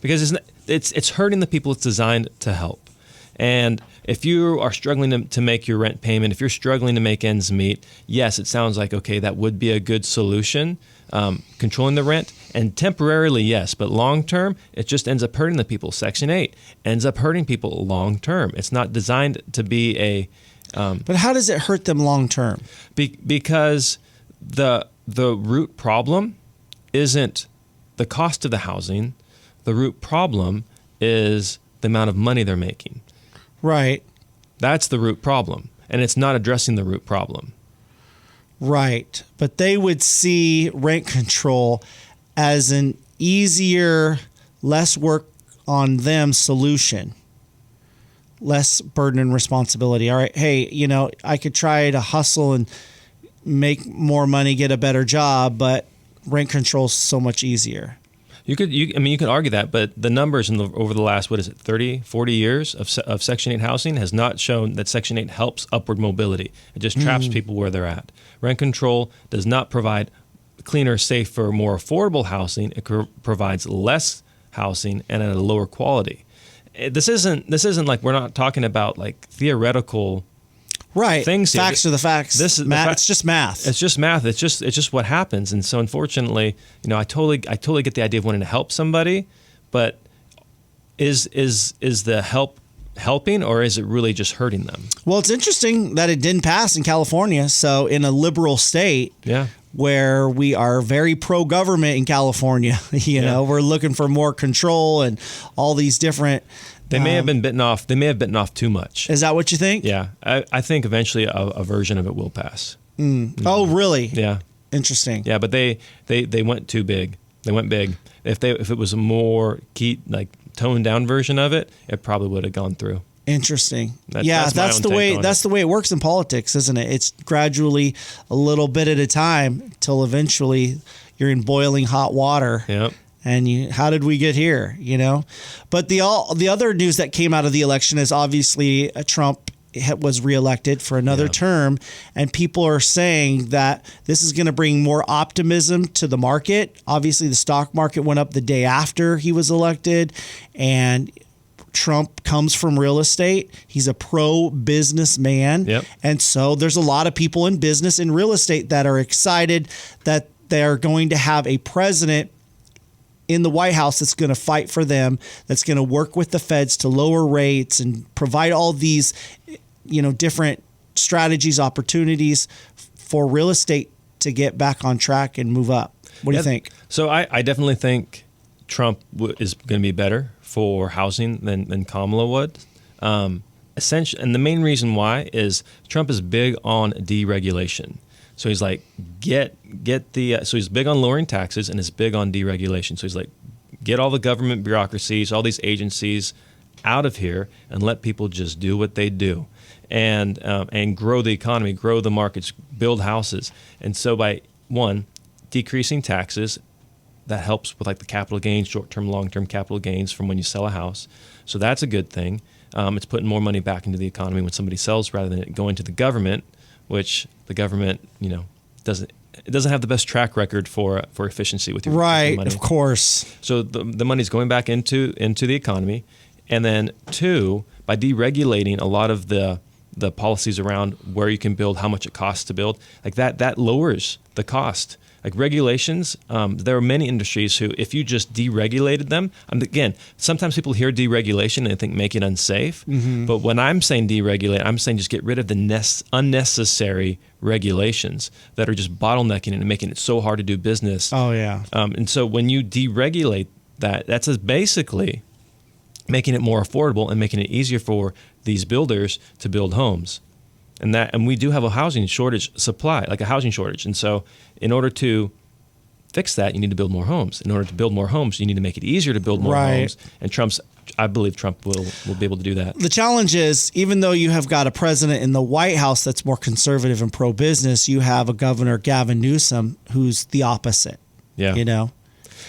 because it's hurting the people it's designed to help. And if you are struggling to make your rent payment, if you're struggling to make ends meet, yes, it sounds like, okay, that would be a good solution, controlling the rent. And temporarily, yes, but long term, it just ends up hurting the people. Section 8 ends up hurting people long term. It's not designed to be a... but how does it hurt them long term? Because the root problem isn't the cost of the housing. The root problem is the amount of money they're making. Right. That's the root problem, and it's not addressing the root problem. Right. But they would see rent control as an easier, less work on them solution. Less burden and responsibility. All right, hey, I could try to hustle and make more money, get a better job, but rent control is so much easier. You could argue that, but the numbers over the last, 30, 40 years of Section 8 housing has not shown that Section 8 helps upward mobility. It just traps people where they're at. Rent control does not provide cleaner, safer, more affordable housing. It provides less housing and at a lower quality. This isn't like we're not talking about like theoretical things here. Facts are the facts. This is math. It's just math. It's just math. It's just what happens. And so, unfortunately, I totally get the idea of wanting to help somebody, but is the help helping or is it really just hurting them? Well, it's interesting that it didn't pass in California. So, in a liberal state, where we are very pro-government in California, we're looking for more control and all these different. They may have been bitten off. They may have bitten off too much. Is that what you think? Yeah, I think eventually a version of it will pass. Oh, really? Yeah. Interesting. Yeah, but they went too big. They went big. If it was a more toned down version of it, it probably would have gone through. Interesting. That's the way it works in politics, isn't it? It's gradually, a little bit at a time, till eventually you're in boiling hot water. Yep. And how did we get here? But the other news that came out of the election is obviously Trump was reelected for another term, and people are saying that this is going to bring more optimism to the market. Obviously, the stock market went up the day after he was elected, and Trump comes from real estate. He's a pro-business man. Yep. And so there's a lot of people in business in real estate that are excited that they're going to have a president in the White House that's going to fight for them, that's going to work with the feds to lower rates and provide all these, different strategies, opportunities for real estate to get back on track and move up. What do you think? So I definitely think Trump is going to be better for housing than Kamala would. Essentially, and the main reason why is Trump is big on deregulation. So he's like, so he's big on lowering taxes and is big on deregulation. So he's like, get all the government bureaucracies, all these agencies out of here and let people just do what they do and grow the economy, grow the markets, build houses. And so by decreasing taxes, that helps with like the capital gains, short-term, long-term capital gains from when you sell a house. So that's a good thing. It's putting more money back into the economy when somebody sells rather than it going to the government, which the government, doesn't have the best track record for efficiency with your money. Of course. So the money's going back into the economy, and then 2, by deregulating a lot of the policies around where you can build, how much it costs to build, like that lowers the cost Like regulations, there are many industries who, if you just deregulated them, again, sometimes people hear deregulation and they think make it unsafe. But when I'm saying deregulate, I'm saying just get rid of the unnecessary regulations that are just bottlenecking it and making it so hard to do business. Oh, yeah. And so when you deregulate that's basically making it more affordable and making it easier for these builders to build homes. And we do have a housing shortage supply, like a housing shortage. And so in order to fix that, you need to build more homes. In order to build more homes, you need to make it easier to build more homes. And I believe Trump will be able to do that. The challenge is, even though you have got a president in the White House that's more conservative and pro-business, you have a governor, Gavin Newsom, who's the opposite. Yeah. You know?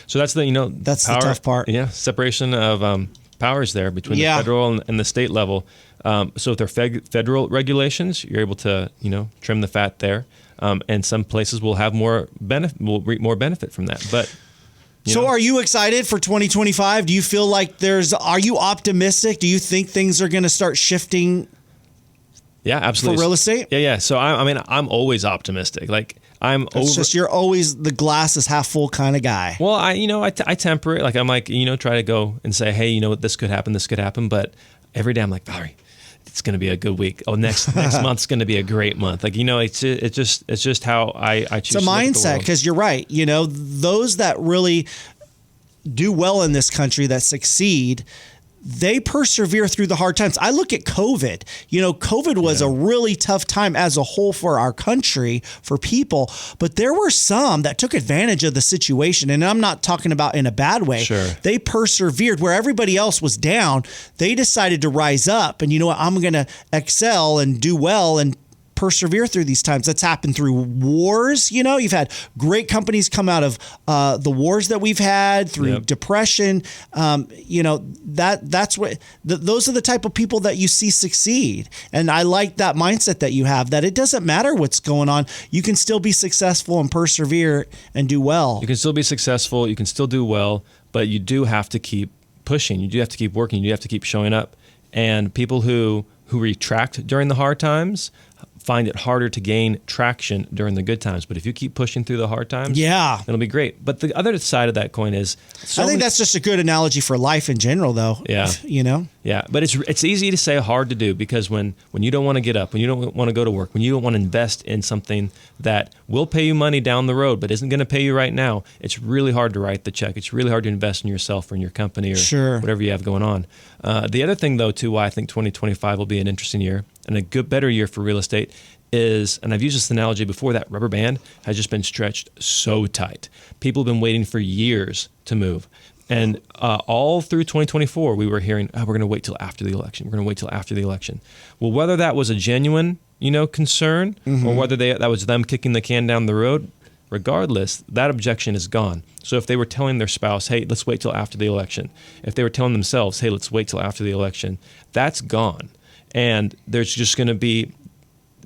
So that's that's power, the tough part. Yeah, separation of powers there between the federal and the state level. So if there are federal regulations, you're able to trim the fat there, and some places will have more benefit, will reap more benefit from that. But so, are you excited for 2025? Do you feel like are you optimistic? Do you think things are going to start shifting? Yeah, absolutely. For real estate? Yeah. So I'm always optimistic. Like you're always the glass is half full kind of guy. Well, I temper it. Like I'm like, try to go and say, hey, this could happen. But every day I'm like, Valerie, it's going to be a good week. Oh, next month's going to be a great month. Like, it's just how I choose. It's a mindset, because you're right. Those that really do well in this country, that succeed, they persevere through the hard times. I look at COVID. COVID was a really tough time as a whole for our country, for people, but there were some that took advantage of the situation. And I'm not talking about in a bad way. Sure. They persevered where everybody else was down. They decided to rise up and, I'm going to excel and do well and persevere through these times. That's happened through wars. You've had great companies come out of the wars that we've had, through depression. That's what those are the type of people that you see succeed. And I like that mindset that you have, that it doesn't matter what's going on. You can still be successful and persevere and do well. You can still be successful. You can still do well, but you do have to keep pushing. You do have to keep working. You have to keep showing up. And people who retract during the hard times find it harder to gain traction during the good times. But if you keep pushing through the hard times, it'll be great. But the other side of that coin is, I think that's just a good analogy for life in general, though. Yeah. Yeah. But it's easy to say, hard to do, because when you don't want to get up, when you don't want to go to work, when you don't want to invest in something that will pay you money down the road but isn't going to pay you right now, it's really hard to write the check. It's really hard to invest in yourself or in your company or whatever you have going on. The other thing, though, too, why I think 2025 will be an interesting year and a better year for real estate is, and I've used this analogy before, that rubber band has just been stretched so tight. People have been waiting for years to move. And all through 2024, we were hearing, we're going to wait till after the election. We're going to wait till after the election. Well, whether that was a genuine, concern, or whether that was them kicking the can down the road, regardless, that objection is gone. So if they were telling their spouse, hey, let's wait till after the election, if they were telling themselves, hey, let's wait till after the election, that's gone. And there's just going to be,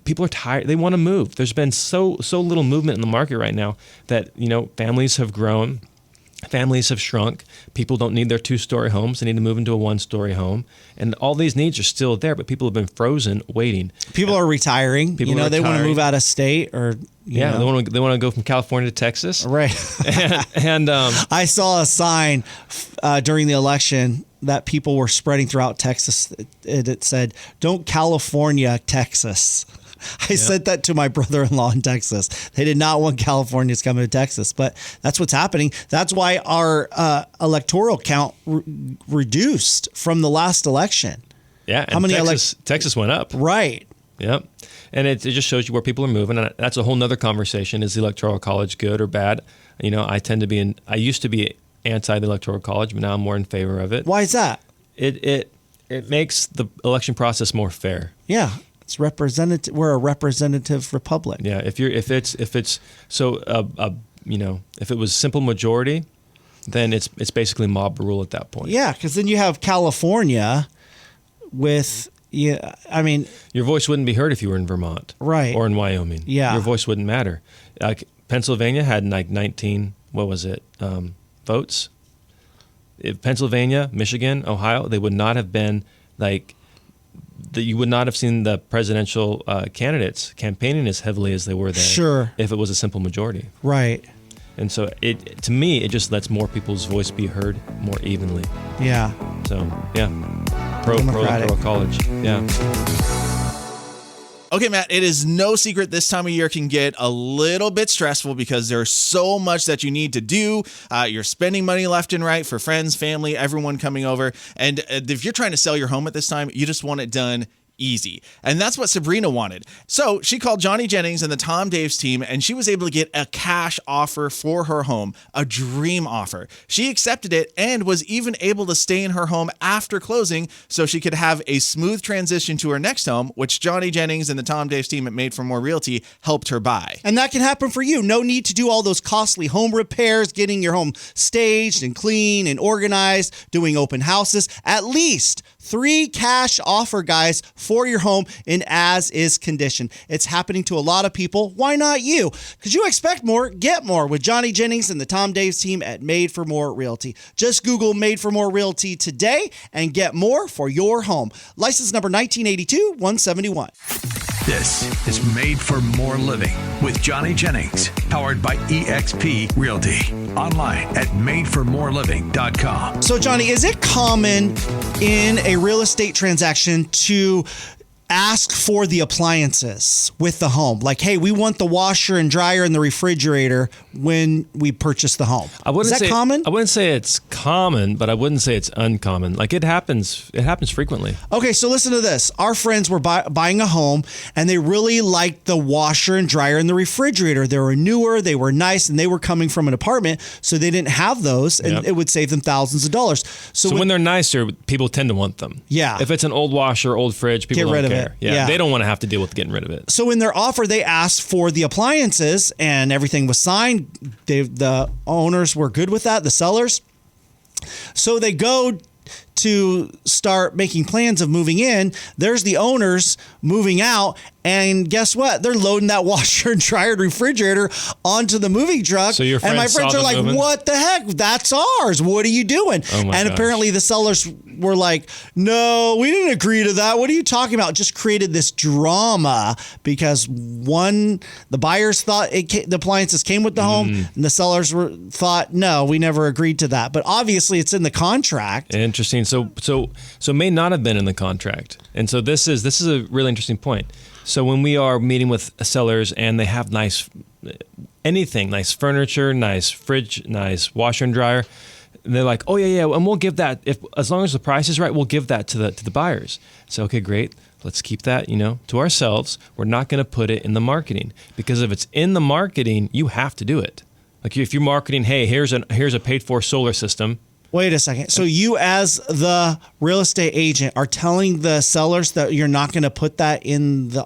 people are tired. They want to move. There's been so little movement in the market right now that, families have grown, families have shrunk. People don't need their 2-story homes. They need to move into a 1-story home. And all these needs are still there, but people have been frozen waiting. People are retiring. They want to move out of state or they want to go from California to Texas. Right. and I saw a sign during the election that people were spreading throughout Texas. It said, "Don't California Texas." I said that to my brother-in-law in Texas. They did not want Californians coming to Texas, but that's what's happening. That's why our electoral count reduced from the last election. Yeah, and how many Texas went up. Right. Yep. And it just shows you where people are moving. And that's a whole nother conversation. Is the Electoral College good or bad? I used to be anti the Electoral College, but now I'm more in favor of it. Why is that? It makes the election process more fair. Yeah. It's representative. We're a representative republic. Yeah. If it was simple majority, then it's basically mob rule at that point. Yeah, because then you have California with your voice wouldn't be heard if you were in Vermont, right, or in Wyoming. Yeah, your voice wouldn't matter. Like Pennsylvania had 19. What was it? Votes. If Pennsylvania, Michigan, Ohio, they would not have been like. You would not have seen the presidential candidates campaigning as heavily as they were there. Sure. If it was a simple majority. Right. And so to me, it just lets more people's voice be heard more evenly. Yeah. So, yeah. Pro college. Yeah. Okay, Matt, it is no secret this time of year can get a little bit stressful because there's so much that you need to do. You're spending money left and right for friends, family, everyone coming over. And if you're trying to sell your home at this time, you just want it done easy. And that's what Sabrina wanted. So she called Johnny Jennings and the Tom Daves team, and she was able to get a cash offer for her home, a dream offer. She accepted it and was even able to stay in her home after closing so she could have a smooth transition to her next home, which Johnny Jennings and the Tom Daves team at Made for More Realty helped her buy. And that can happen for you. No need to do all those costly home repairs, getting your home staged and clean and organized, doing open houses. At least 3 cash offer guys for your home in as-is condition. It's happening to a lot of people. Why not you? Because you expect more, get more with Johnny Jennings and the Tom Daves team at Made for More Realty. Just Google Made for More Realty today and get more for your home. License number 1982-171. This is Made for More Living with Johnny Jennings, powered by eXp Realty. Online at madeformoreliving.com. So, Johnny, is it common in a real estate transaction to ask for the appliances with the home? Like, hey, we want the washer and dryer and the refrigerator when we purchase the home. Is that common? I wouldn't say it's common, but I wouldn't say it's uncommon. Like, it happens frequently. Okay, so listen to this. Our friends were buying a home, and they really liked the washer and dryer and the refrigerator. They were newer, they were nice, and they were coming from an apartment, so they didn't have those, and it would save them thousands of dollars. So when they're nicer, people tend to want them. Yeah. If it's an old washer, old fridge, people don't care. Yeah, they don't want to have to deal with getting rid of it. So in their offer, they asked for the appliances, and everything was signed. The owners were good with that, the sellers. So they go to start making plans of moving in. There's the owners moving out, and guess what? They're loading that washer and dryer and refrigerator onto the moving truck. So your friends and my friends saw are them like, moving? What the heck? That's ours. What are you doing? Oh my and gosh. apparently the sellers were like, no, we didn't agree to that. What are you talking about? Just created this drama because the buyers thought the appliances came with the home, and the sellers thought, no, we never agreed to that. But obviously it's in the contract. Interesting. So it may not have been in the contract. And so this is a really interesting point. So when we are meeting with sellers and they have nice furniture, nice fridge, nice washer and dryer, and they're like, oh yeah, and we'll give that as long as the price is right, we'll give that to the buyers. So okay, great. Let's keep that, to ourselves. We're not going to put it in the marketing, because if it's in the marketing, you have to do it. Like if you're marketing, hey, here's a paid for solar system. Wait a second. So you, as the real estate agent, are telling the sellers that you're not going to put that in the.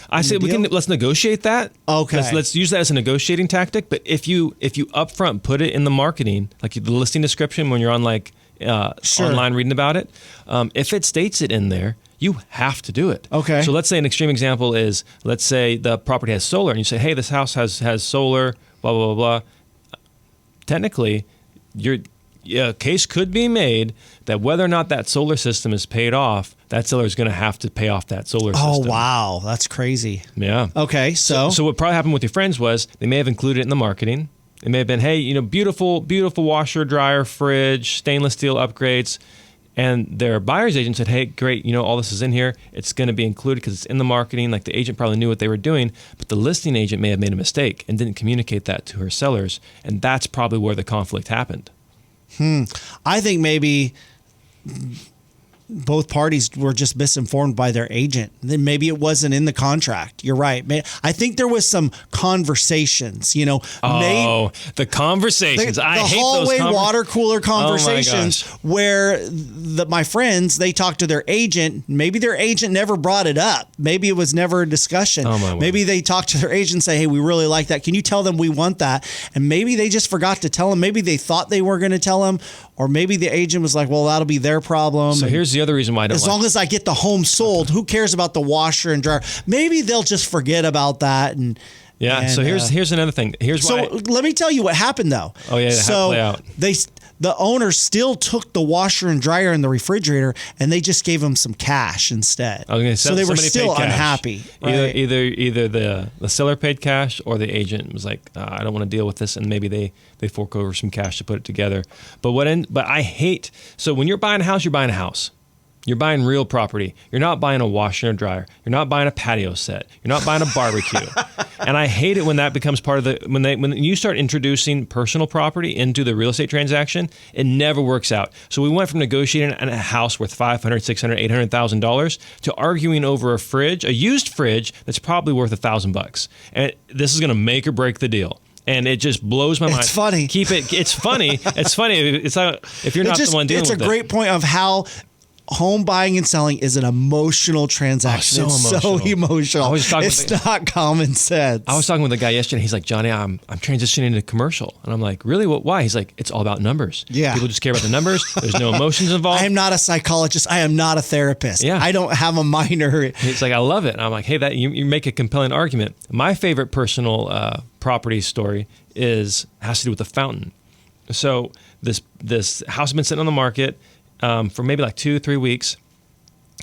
I say let's negotiate that. Okay. Let's use that as a negotiating tactic. But if you upfront put it in the marketing, like the listing description when you're on online reading about it, if it states it in there, you have to do it. Okay. So let's say an extreme example is, let's say the property has solar, and you say, hey, this house has solar, blah blah blah blah. Technically, a case could be made that whether or not that solar system is paid off, that seller is going to have to pay off that solar system. Oh, wow. That's crazy. Yeah. Okay, so what probably happened with your friends was they may have included it in the marketing. It may have been, hey, beautiful, beautiful washer, dryer, fridge, stainless steel upgrades. And their buyer's agent said, hey, great, all this is in here. It's going to be included because it's in the marketing. Like the agent probably knew what they were doing, but the listing agent may have made a mistake and didn't communicate that to her sellers. And that's probably where the conflict happened. I think maybe both parties were just misinformed by their agent. Then maybe it wasn't in the contract. You're right. I think there was some conversations, the conversations. I hate hallway those water cooler conversations where my friends, they talked to their agent. Maybe their agent never brought it up. Maybe it was never a discussion. Oh my word. Maybe they talked to their agent and say, hey, we really like that. Can you tell them we want that? And maybe they just forgot to tell them. Maybe they thought they were going to tell them. Or maybe the agent was like, well, that'll be their problem. So here's the other reason why I don't As long as I get the home sold, who cares about the washer and dryer? Maybe they'll just forget about that. So here's another thing. Here's why. So let me tell you what happened, though. Oh, yeah. So play out. the owner still took the washer and dryer and the refrigerator, and they just gave him some cash instead. Okay, so they were somebody still paid cash. unhappy. Right? Either the seller paid cash, or the agent was like, I don't want to deal with this, and maybe they fork over some cash to put it together. But I hate, so when you're buying a house, you're buying a house. You're buying real property. You're not buying a washer and dryer. You're not buying a patio set. You're not buying a barbecue. And I hate it when that becomes part of the when you start introducing personal property into the real estate transaction. It never works out. So we went from negotiating a house worth $500,000, $600,000, $800,000 to arguing over a used fridge that's probably worth $1,000. And this is going to make or break the deal. And it just blows my mind. It's funny. It's funny. It's funny. It's not, if you're not the one dealing with it. It's a great point of how home buying and selling is an emotional transaction. It's so emotional. It's not common sense. I was talking with a guy yesterday. He's like, Johnny, I'm transitioning into commercial. And I'm like, really? Why? He's like, it's all about numbers. Yeah. People just care about the numbers. There's no emotions involved. I am not a psychologist. I am not a therapist. Yeah. I don't have a minor. He's like, I love it. And I'm like, hey, that you make a compelling argument. My favorite personal property story has to do with the fountain. So this house has been sitting on the market for maybe like 2-3 weeks,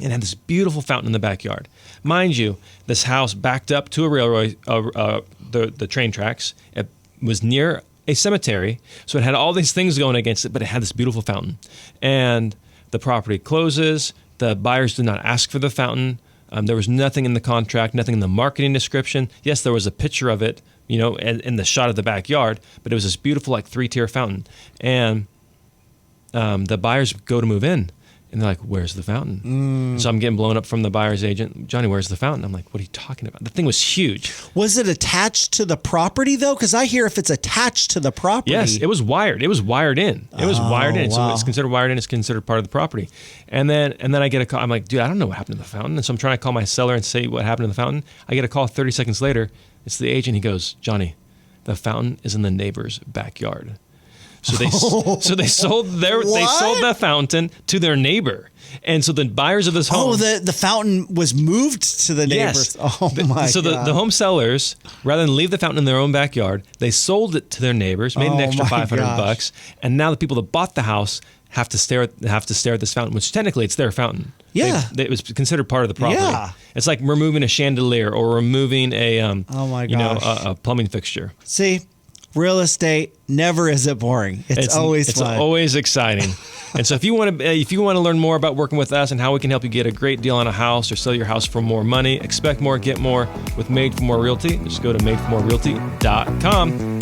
and had this beautiful fountain in the backyard. Mind you, this house backed up to a railroad, the train tracks. It was near a cemetery, so it had all these things going against it, but it had this beautiful fountain. And the property closes. The buyers did not ask for the fountain. There was nothing in the contract, nothing in the marketing description. Yes, there was a picture of it, in the shot of the backyard, but it was this beautiful, like 3-tier fountain. And the buyers go to move in, and they're like, where's the fountain? So I'm getting blown up from the buyer's agent. Johnny, where's the fountain? I'm like, what are you talking about? The thing was huge. Was it attached to the property, though? Because I hear if it's attached to the property. Yes, it was wired. It was wired in. Wow. So it's considered wired in. It's considered part of the property. And then I get a call. I'm like, dude, I don't know what happened to the fountain. And so I'm trying to call my seller and say what happened to the fountain. I get a call 30 seconds later. It's the agent. He goes, Johnny, the fountain is in the neighbor's backyard. So they sold the fountain to their neighbor. And so the buyers of this home. Oh, the fountain was moved to the neighbors. Yes. Oh my God. So the home sellers, rather than leave the fountain in their own backyard, they sold it to their neighbors, made an extra $500, and now the people that bought the house have to stare at this fountain, which technically it's their fountain. Yeah. It was considered part of the property. Yeah. It's like removing a chandelier or removing a a plumbing fixture. See, real estate, never is it boring. It's always fun. It's always exciting. And so if you want to learn more about working with us and how we can help you get a great deal on a house or sell your house for more money, expect more, get more with Made for More Realty. Just go to madeformorerealty.com.